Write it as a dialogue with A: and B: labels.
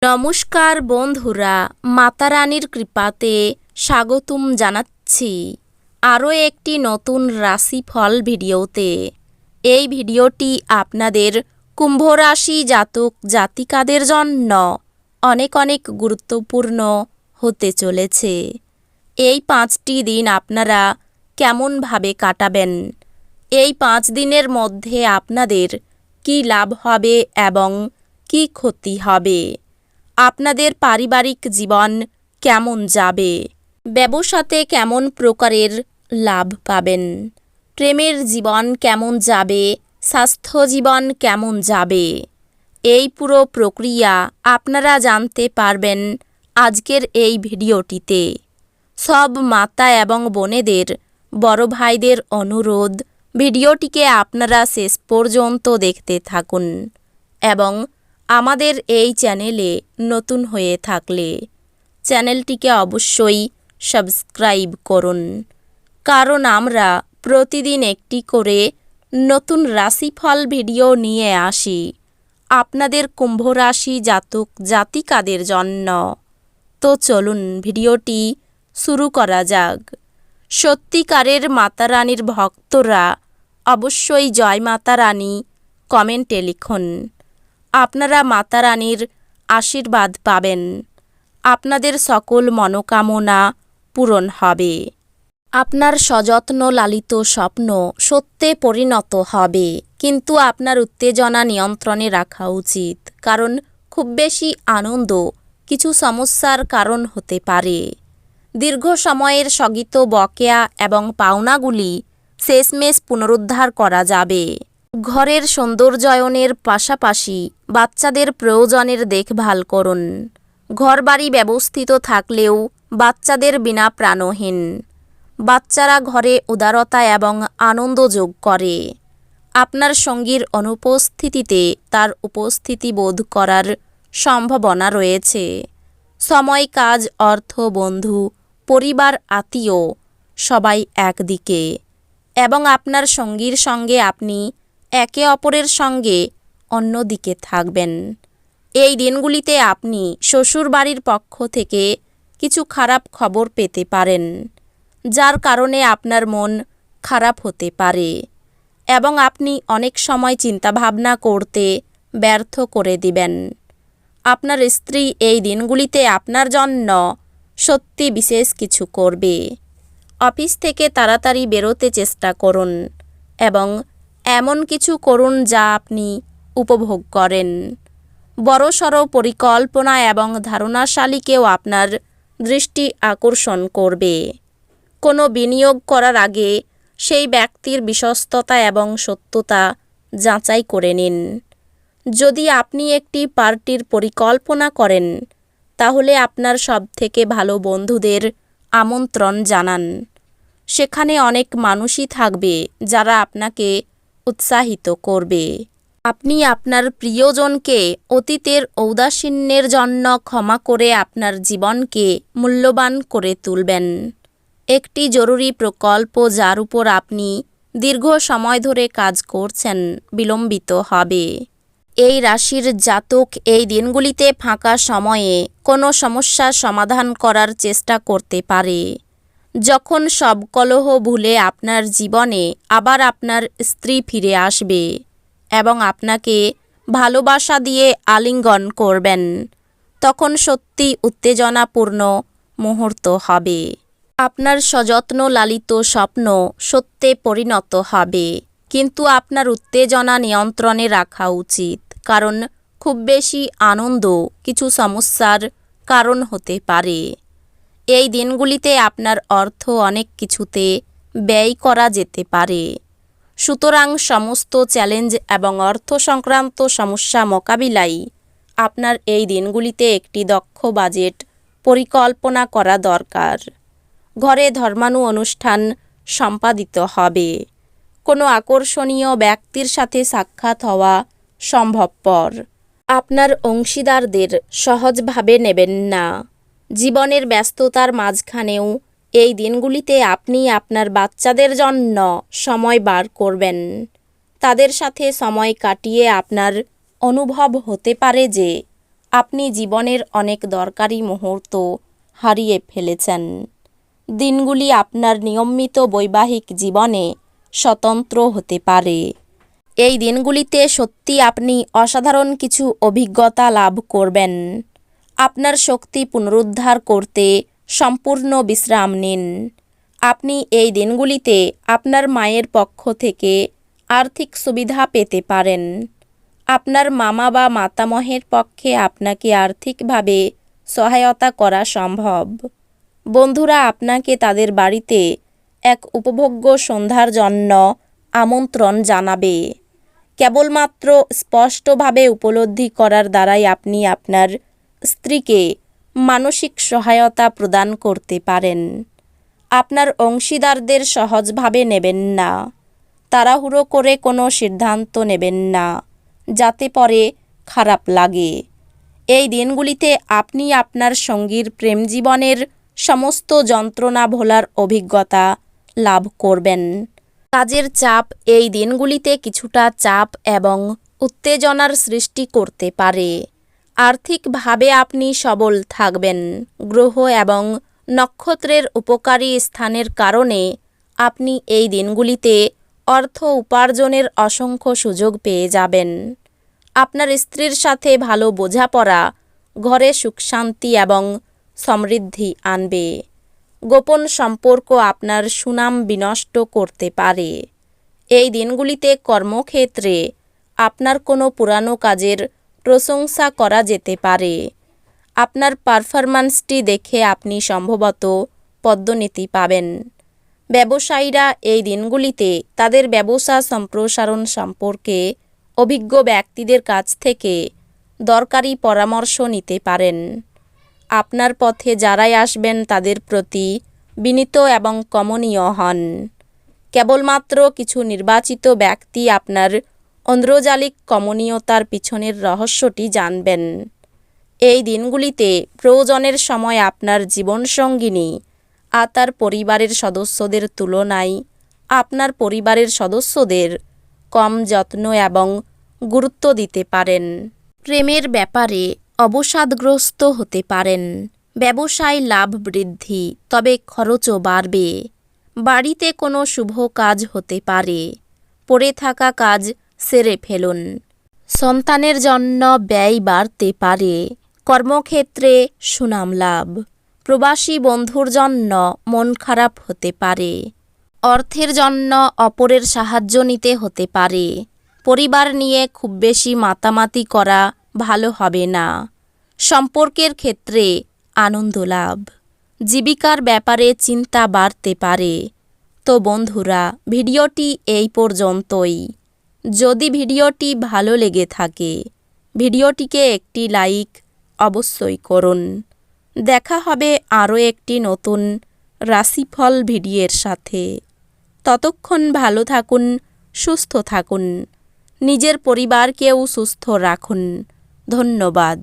A: নমস্কার বন্ধুরা, মাতারানীর কৃপাতে স্বাগতম জানাচ্ছি আরও একটি নতুন রাশিফল ভিডিওতে। এই ভিডিওটি আপনাদের কুম্ভ রাশি জাতক জাতিকাদের জন্য অনেক অনেক গুরুত্বপূর্ণ হতে চলেছে। এই 5টি দিন আপনারা কেমনভাবে কাটাবেন, এই 5 দিনের মধ্যে আপনাদের কি লাভ হবে এবং কি ক্ষতি হবে, আপনাদের পারিবারিক জীবন কেমন যাবে, ব্যবসাতে কেমন প্রকারের লাভ পাবেন, প্রেমের জীবন কেমন যাবে, স্বাস্থ্য জীবন কেমন যাবে, এই পুরো প্রক্রিয়া আপনারা জানতে পারবেন আজকের এই ভিডিওটিতে। সব মাতা এবং বোনেদের, বড় ভাইদের অনুরোধ, ভিডিওটিকে আপনারা শেষ পর্যন্ত দেখতে থাকুন এবং আমাদের এই চ্যানেলে নতুন হয়ে থাকলে চ্যানেলটিকে অবশ্যই সাবস্ক্রাইব করুন, কারণ আমরা প্রতিদিন একটি করে নতুন রাশিফল ভিডিও নিয়ে আসি আপনাদের কুম্ভ রাশি জাতক জাতিকাদের জন্য। তো চলুন ভিডিওটি শুরু করা যাক। সত্যিকারের মাতারানীর ভক্তরা অবশ্যই জয় মাতারানী কমেন্টে লিখুন। আপনারা মাতারানীর আশীর্বাদ পাবেন, আপনাদের সকল মনোকামনা পূরণ হবে, আপনার সযত্ন লালিত স্বপ্ন সত্যে পরিণত হবে। কিন্তু আপনার উত্তেজনা নিয়ন্ত্রণে রাখা উচিত, কারণ খুব বেশি আনন্দ কিছু সমস্যার কারণ হতে পারে। দীর্ঘ সময়ের স্থগিত বকেয়া এবং পাওনাগুলি শেষমেশ পুনরুদ্ধার করা যাবে। ঘরের সৌন্দর্যায়নের পাশাপাশি বাচ্চাদের প্রয়োজনের দেখভাল করুন। ঘরবাড়ি ব্যবস্থিত থাকলেও বাচ্চাদের বিনা প্রাণহীন। বাচ্চারা ঘরে উদারতা এবং আনন্দ যোগ করে। আপনার সঙ্গীর অনুপস্থিতিতে তার উপস্থিতি বোধ করার সম্ভাবনা রয়েছে। সময়, কাজ, অর্থ, বন্ধু, পরিবার, আত্মীয় সবাই একদিকে এবং আপনার সঙ্গীর সঙ্গে আপনি একে অপরের সঙ্গে অন্যদিকে থাকবেন। এই দিনগুলিতে আপনি শ্বশুরবাড়ির পক্ষ থেকে কিছু খারাপ খবর পেতে পারেন, যার কারণে আপনার মন খারাপ হতে পারে এবং আপনি অনেক সময় চিন্তাভাবনা করতে ব্যর্থ করে দিবেন। আপনার স্ত্রী এই দিনগুলিতে আপনার জন্য সত্যি বিশেষ কিছু করবে। অফিস থেকে তাড়াতাড়ি বেরোতে চেষ্টা করুন এবং এমন কিছু করুন যা আপনি উপভোগ করেন। বড়সড় পরিকল্পনা এবং ধারণাশালীকেও আপনার দৃষ্টি আকর্ষণ করবে। কোনো বিনিয়োগ করার আগে সেই ব্যক্তির বিশ্বস্ততা এবং সত্যতা যাচাই করে নিন। যদি আপনি একটি পার্টির পরিকল্পনা করেন, তাহলে আপনার সবথেকে ভালো বন্ধুদের আমন্ত্রণ জানান। সেখানে অনেক মানুষই থাকবে যারা আপনাকে উৎসাহিত করবে। আপনি আপনার প্রিয়জনকে অতীতের ঔদাসীন্যের জন্য ক্ষমা করে আপনার জীবনকে মূল্যবান করে তুলবেন। একটি জরুরি প্রকল্প যার উপর আপনি দীর্ঘ সময় ধরে কাজ করছেন বিলম্বিত হবে। এই রাশির জাতক এই দিনগুলিতে ফাঁকা সময়ে কোনো সমস্যার সমাধান করার চেষ্টা করতে পারে। যখন সব কলহ ভুলে আপনার জীবনে আবার আপনার স্ত্রী ফিরে আসবে এবং আপনাকে ভালোবাসা দিয়ে আলিঙ্গন করবেন, তখন সত্যি উত্তেজনাপূর্ণ মুহূর্ত হবে। আপনার সযত্ন লালিত স্বপ্ন সত্যে পরিণত হবে, কিন্তু আপনার উত্তেজনা নিয়ন্ত্রণে রাখা উচিত, কারণ খুব বেশি আনন্দ কিছু সমস্যার কারণ হতে পারে। এই দিনগুলিতে আপনার অর্থ অনেক কিছুতে ব্যয় করা যেতে পারে। সুতরাং সমস্ত চ্যালেঞ্জ এবং অর্থ সংক্রান্ত সমস্যা মোকাবিলায় আপনার এই দিনগুলিতে একটি দক্ষ বাজেট পরিকল্পনা করা দরকার। ঘরে ধর্মানু অনুষ্ঠান সম্পাদিত হবে। কোনো আকর্ষণীয় ব্যক্তির সাথে সাক্ষাৎ হওয়া সম্ভবপর। আপনার অংশীদারদের সহজভাবে নেবেন না। জীবনের ব্যস্ততার মাঝখানেও এই দিনগুলিতে আপনি আপনার বাচ্চাদের জন্য সময় বার করবেন। তাদের সাথে সময় কাটিয়ে আপনার অনুভব হতে পারে যে আপনি জীবনের অনেক দরকারি মুহূর্ত হারিয়ে ফেলেছেন। দিনগুলি আপনার নিয়মিত বৈবাহিক জীবনে স্বতন্ত্র হতে পারে। এই দিনগুলিতে সত্যি আপনি অসাধারণ কিছু অভিজ্ঞতা লাভ করবেন। আপনার শক্তি পুনরুদ্ধার করতে সম্পূর্ণ বিশ্রাম নিন। আপনি এই দিনগুলিতে আপনার মায়ের পক্ষ থেকে আর্থিক সুবিধা পেতে পারেন। আপনার মামা বা মাতামহের পক্ষে আপনাকে আর্থিকভাবে সহায়তা করা সম্ভব। বন্ধুরা আপনাকে তাদের বাড়িতে এক উপভোগ্য সন্ধ্যার জন্য আমন্ত্রণ জানাবে। কেবলমাত্র স্পষ্টভাবে উপলব্ধি করার দ্বারাই আপনি আপনার স্ত্রীকে মানসিক সহায়তা প্রদান করতে পারেন। আপনার অংশীদারদের সহজভাবে নেবেন না। তাড়াহুড়ো করে কোনো সিদ্ধান্ত নেবেন না, যাতে পরে খারাপ লাগে। এই দিনগুলিতে আপনি আপনার সঙ্গীর প্রেম জীবনের সমস্ত যন্ত্রণা ভোলার অভিজ্ঞতা লাভ করবেন। কাজের চাপ এই দিনগুলিতে কিছুটা চাপ এবং উত্তেজনার সৃষ্টি করতে পারে। আর্থিকভাবে আপনি সবল থাকবেন। গ্রহ এবং নক্ষত্রের উপকারী স্থানের কারণে আপনি এই দিনগুলিতে অর্থ উপার্জনের অসংখ্য সুযোগ পেয়ে যাবেন। আপনার স্ত্রীর সাথে ভালো বোঝাপড়া ঘরে সুখশান্তি এবং সমৃদ্ধি আনবে। গোপন সম্পর্ক আপনার সুনাম বিনষ্ট করতে পারে। এই দিনগুলিতে কর্মক্ষেত্রে আপনার কোনো পুরানো কাজের প্রশংসা করা যেতে পারে। আপনার পারফরম্যান্সটি দেখে আপনি সম্ভবত পদোন্নতি পাবেন। ব্যবসায়ীরা এই দিনগুলিতে তাদের ব্যবসা সম্প্রসারণ সম্পর্কে অভিজ্ঞ ব্যক্তিদের কাছ থেকে দরকারি পরামর্শ নিতে পারেন। আপনার পথে যারাই আসবেন তাদের প্রতি বিনীত এবং কমনীয় হন। কেবলমাত্র কিছু নির্বাচিত ব্যক্তি আপনার ঐন্দ্রজালিক কমনীয়তার পিছনের রহস্যটি জানবেন। এই দিনগুলিতে প্রয়োজনের সময় আপনার জীবনসঙ্গিনী তার পরিবারের সদস্যদের তুলনায় আপনার পরিবারের সদস্যদের কম যত্ন এবং গুরুত্ব দিতে পারেন। প্রেমের ব্যাপারে অবসাদগ্রস্ত হতে পারেন। ব্যবসায় লাভ বৃদ্ধি, তবে খরচও বাড়বে। বাড়িতে কোনো শুভ কাজ হতে পারে। পড়ে থাকা কাজ সেরে ফেলুন। সন্তানের জন্য ব্যয় বাড়তে পারে। কর্মক্ষেত্রে সুনাম লাভ। প্রবাসী বন্ধুর জন্য মন খারাপ হতে পারে। অর্থের জন্য অপরের সাহায্য নিতে হতে পারে। পরিবার নিয়ে খুব বেশি মাতামাতি করা ভালো হবে না। সম্পর্কের ক্ষেত্রে আনন্দ লাভ। জীবিকার ব্যাপারে চিন্তা বাড়তে পারে। তো বন্ধুরা, ভিডিওটি এই পর্যন্তই। যদি ভিডিওটি ভালো লেগে থাকে ভিডিওটিকে একটি লাইক অবশ্যই করুন। দেখা হবে আরও একটি নতুন রাশিফল ভিডিওর সাথে। ততক্ষণ ভালো থাকুন, সুস্থ থাকুন, নিজের পরিবারকেও সুস্থ রাখুন। ধন্যবাদ।